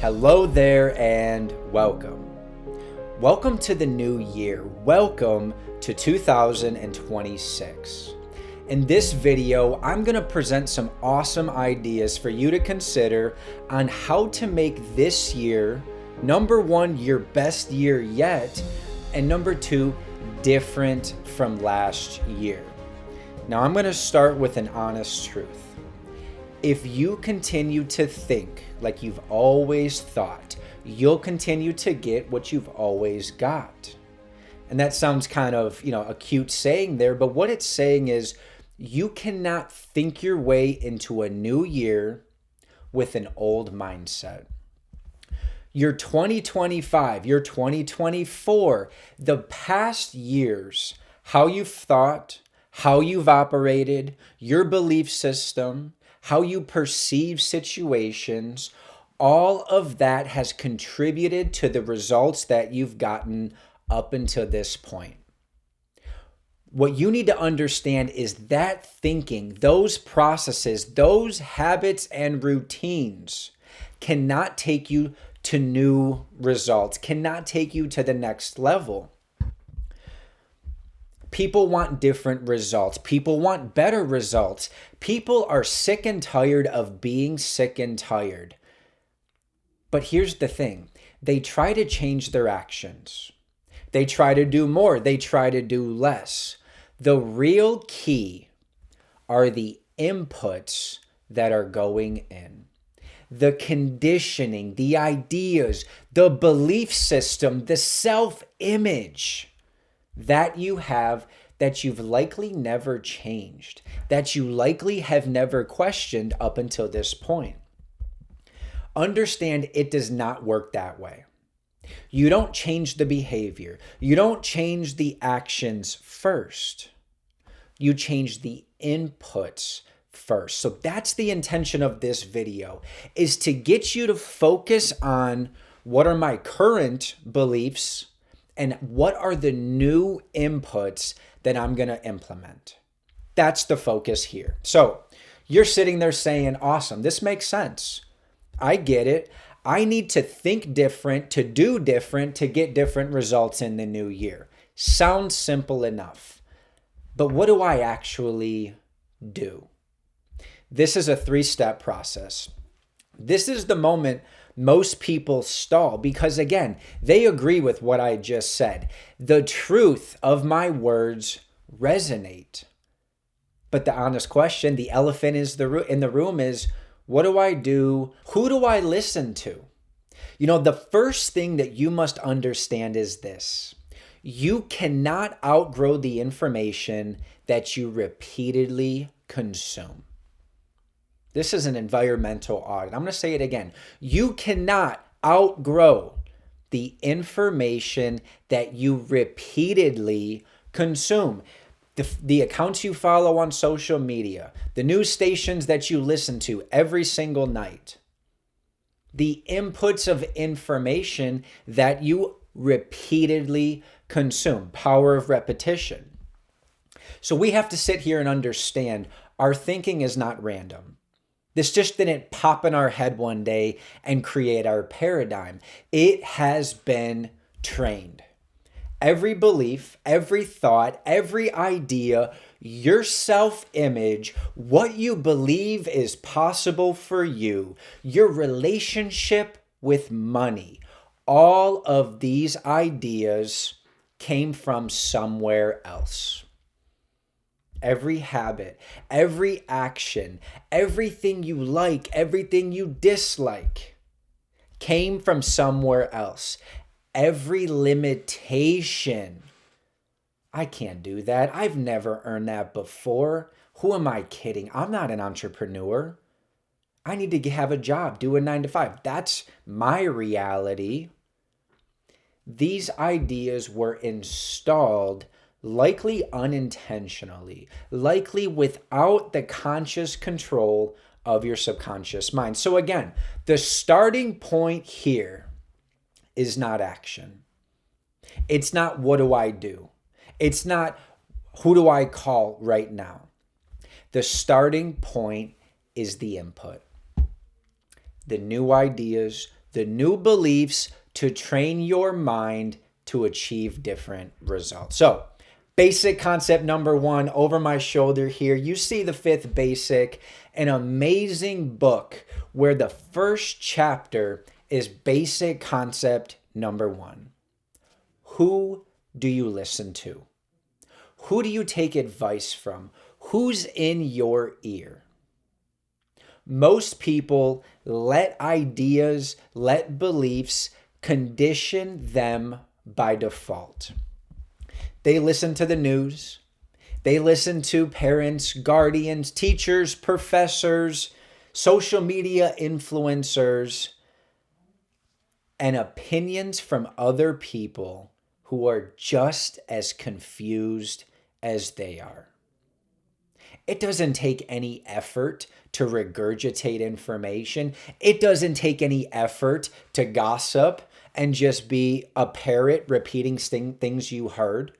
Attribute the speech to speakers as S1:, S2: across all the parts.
S1: Hello there and welcome. Welcome to the new year. Welcome to 2026. In this video, I'm going to present some awesome ideas for you to consider on how to make this year, number one, your best year yet, and number two, different from last year. Now, I'm going to start with an honest truth. If you continue to think like you've always thought, you'll continue to get what you've always got. And that sounds kind of, a cute saying there, but what it's saying is you cannot think your way into a new year with an old mindset. Your 2025, your 2024, the past years, how you've thought, how you've operated, your belief system, how you perceive situations, all of that has contributed to the results that you've gotten up until this point. What you need to understand is that thinking, those processes, those habits and routines cannot take you to new results, cannot take you to the next level. People want different results. People want better results. People are sick and tired of being sick and tired. But here's the thing. They try to change their actions. They try to do more. They try to do less. The real key are the inputs that are going in. The conditioning, the ideas, the belief system, the self-image that you have that you've likely never changed, that you likely have never questioned up until this point. Understand it does not work that way. You don't change the behavior. You don't change the actions first. You change the inputs first. So that's the intention of this video, is to get you to focus on what are my current beliefs and what are the new inputs that I'm going to implement. That's the focus here. So you're sitting there saying, awesome, this makes sense. I get it. I need to think different, to do different, to get different results in the new year. Sounds simple enough. But what do I actually do? This is a 3-step process. This is the moment most people stall because, again, they agree with what I just said. The truth of my words resonate. But the honest question, the elephant in the room is, what do I do? Who do I listen to? The first thing that you must understand is this. You cannot outgrow the information that you repeatedly consume. This is an environmental audit. I'm going to say it again. You cannot outgrow the information that you repeatedly consume. The accounts you follow on social media, the news stations that you listen to every single night, the inputs of information that you repeatedly consume, power of repetition. So we have to sit here and understand our thinking is not random. This just didn't pop in our head one day and create our paradigm. It has been trained. Every belief, every thought, every idea, your self-image, what you believe is possible for you, your relationship with money, all of these ideas came from somewhere else. Every habit, every action, everything you like, everything you dislike came from somewhere else. Every limitation. I can't do that. I've never earned that before. Who am I kidding? I'm not an entrepreneur. I need to have a job, do a 9-to-5. That's my reality. These ideas were installed likely unintentionally, likely without the conscious control of your subconscious mind. So again, the starting point here is not action. It's not what do I do? It's not who do I call right now? The starting point is the input. The new ideas, the new beliefs to train your mind to achieve different results. So, basic concept number 1 over my shoulder here. You see the 5th basic, an amazing book where the first chapter is basic concept number 1. Who do you listen to? Who do you take advice from? Who's in your ear? Most people let ideas, let beliefs condition them by default. They listen to the news. They listen to parents, guardians, teachers, professors, social media influencers, and opinions from other people who are just as confused as they are. It doesn't take any effort to regurgitate information. It doesn't take any effort to gossip and just be a parrot repeating things you heard.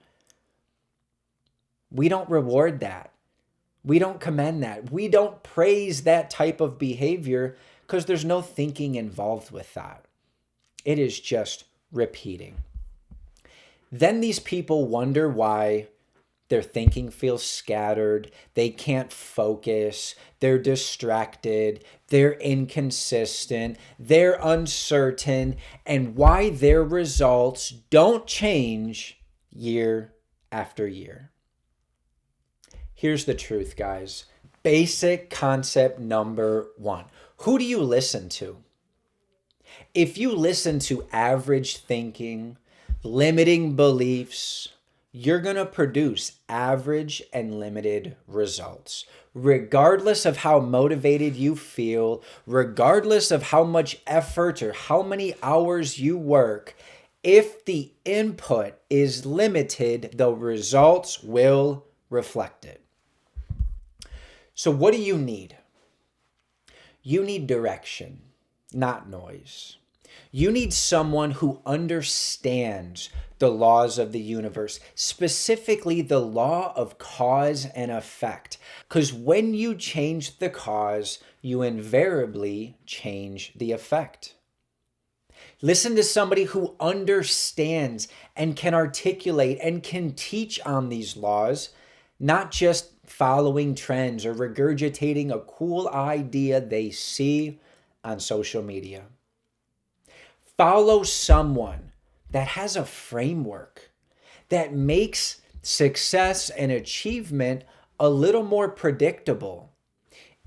S1: We don't reward that. We don't commend that. We don't praise that type of behavior because there's no thinking involved with that. It is just repeating. Then these people wonder why their thinking feels scattered, they can't focus, they're distracted, they're inconsistent, they're uncertain, and why their results don't change year after year. Here's the truth, guys. Basic concept number 1. Who do you listen to? If you listen to average thinking, limiting beliefs, you're going to produce average and limited results. Regardless of how motivated you feel, regardless of how much effort or how many hours you work, if the input is limited, the results will reflect it. So what do you need? You need direction, not noise. You need someone who understands the laws of the universe, specifically the law of cause and effect. Because when you change the cause, you invariably change the effect. Listen to somebody who understands and can articulate and can teach on these laws, not just following trends or regurgitating a cool idea they see on social media. Follow someone that has a framework that makes success and achievement a little more predictable.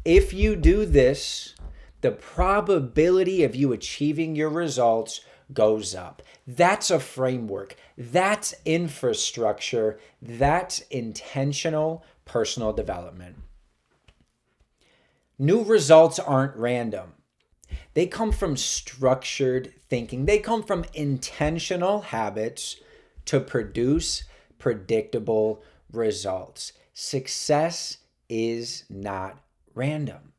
S1: If you do this, the probability of you achieving your results goes up. That's a framework. That's infrastructure. That's intentional personal development. New results aren't random. They come from structured thinking. They come from intentional habits to produce predictable results. Success is not random.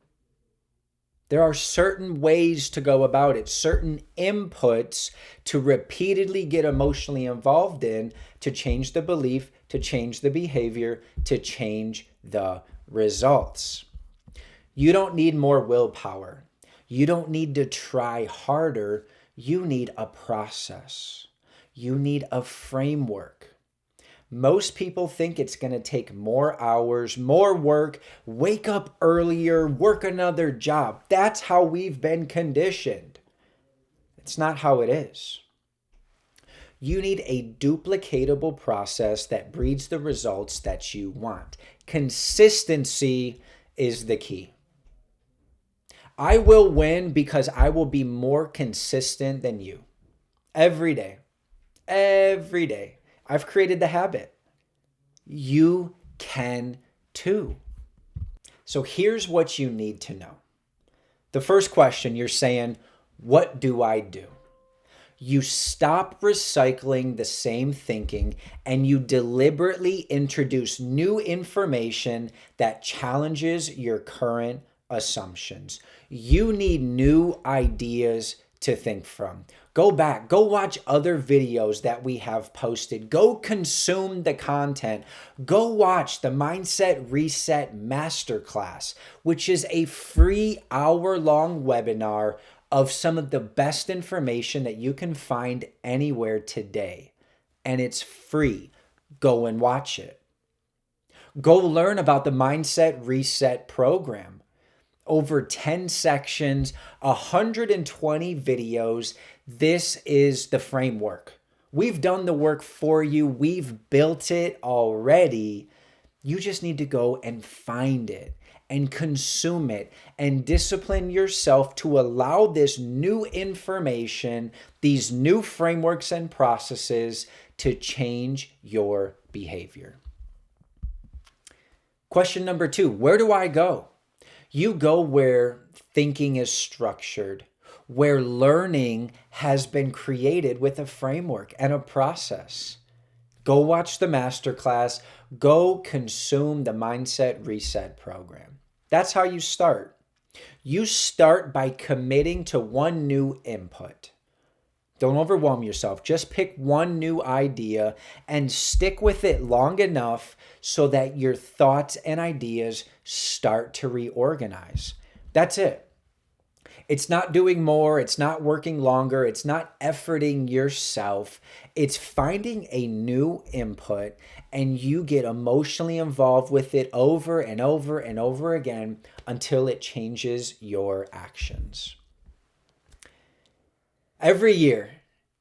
S1: There are certain ways to go about it, certain inputs to repeatedly get emotionally involved in to change the belief, to change the behavior, to change the results. You don't need more willpower. You don't need to try harder. You need a process. You need a framework. Most people think it's going to take more hours, more work, wake up earlier, work another job. That's how we've been conditioned. It's not how it is. You need a duplicatable process that breeds the results that you want. Consistency is the key. I will win because I will be more consistent than you. Every day. Every day. I've created the habit. You can too. So here's what you need to know. The first question, you're saying, what do I do? You stop recycling the same thinking and you deliberately introduce new information that challenges your current assumptions. You need new ideas to think from. Go back, go watch other videos that we have posted. Go consume the content. Go watch the Mindset Reset Masterclass, which is a free hour-long webinar of some of the best information that you can find anywhere today. And it's free. Go and watch it. Go learn about the Mindset Reset program. Over 10 sections, 120 videos. This is the framework. We've done the work for you. We've built it already. You just need to go and find it and consume it and discipline yourself to allow this new information, these new frameworks and processes to change your behavior. Question number 2, where do I go? You go where thinking is structured, where learning has been created with a framework and a process. Go watch the masterclass. Go consume the Mindset Reset program. That's how you start. You start by committing to one new input. Don't overwhelm yourself. Just pick one new idea and stick with it long enough so that your thoughts and ideas start to reorganize. That's it. It's not doing more. It's not working longer. It's not efforting yourself. It's finding a new input and you get emotionally involved with it over and over and over again until it changes your actions. Every year,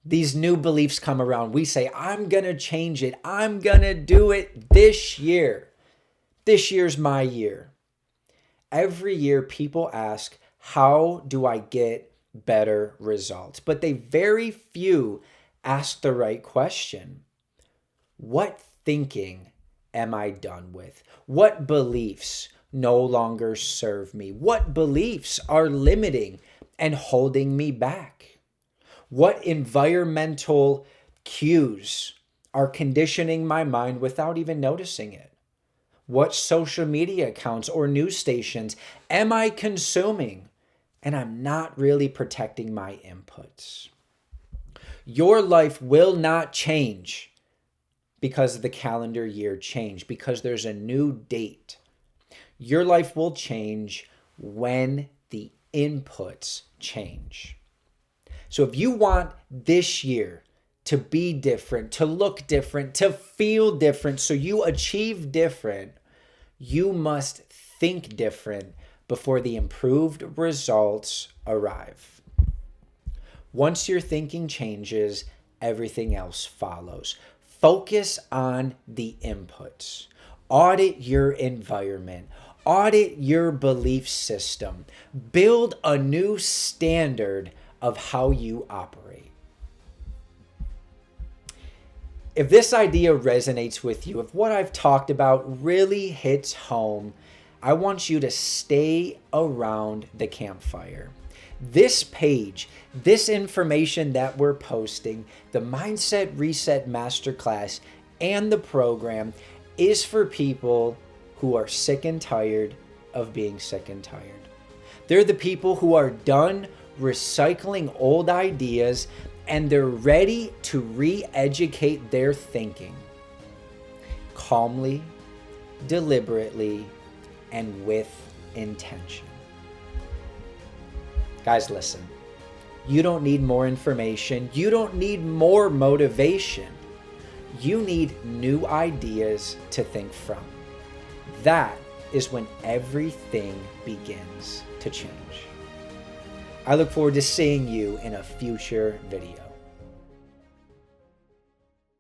S1: these new beliefs come around. We say, I'm going to change it. I'm going to do it this year. This year's my year. Every year, people ask, how do I get better results? But they very few ask the right question. What thinking am I done with? What beliefs no longer serve me? What beliefs are limiting and holding me back? What environmental cues are conditioning my mind without even noticing it? What social media accounts or news stations am I consuming? And I'm not really protecting my inputs. Your life will not change because the calendar year changed, because there's a new date. Your life will change when the inputs change. So if you want this year to be different, to look different, to feel different, so you achieve different, you must think different before the improved results arrive. Once your thinking changes, everything else follows. Focus on the inputs. Audit your environment. Audit your belief system. Build a new standard of how you operate. If this idea resonates with you, if what I've talked about really hits home, I want you to stay around the campfire. This page, this information that we're posting, the Mindset Reset Masterclass and the program is for people who are sick and tired of being sick and tired. They're the people who are done recycling old ideas and they're ready to re-educate their thinking calmly, deliberately, and with intention. Guys, listen. You don't need more information. You don't need more motivation. You need new ideas to think from. That is when everything begins to change. I look forward to seeing you in a future video.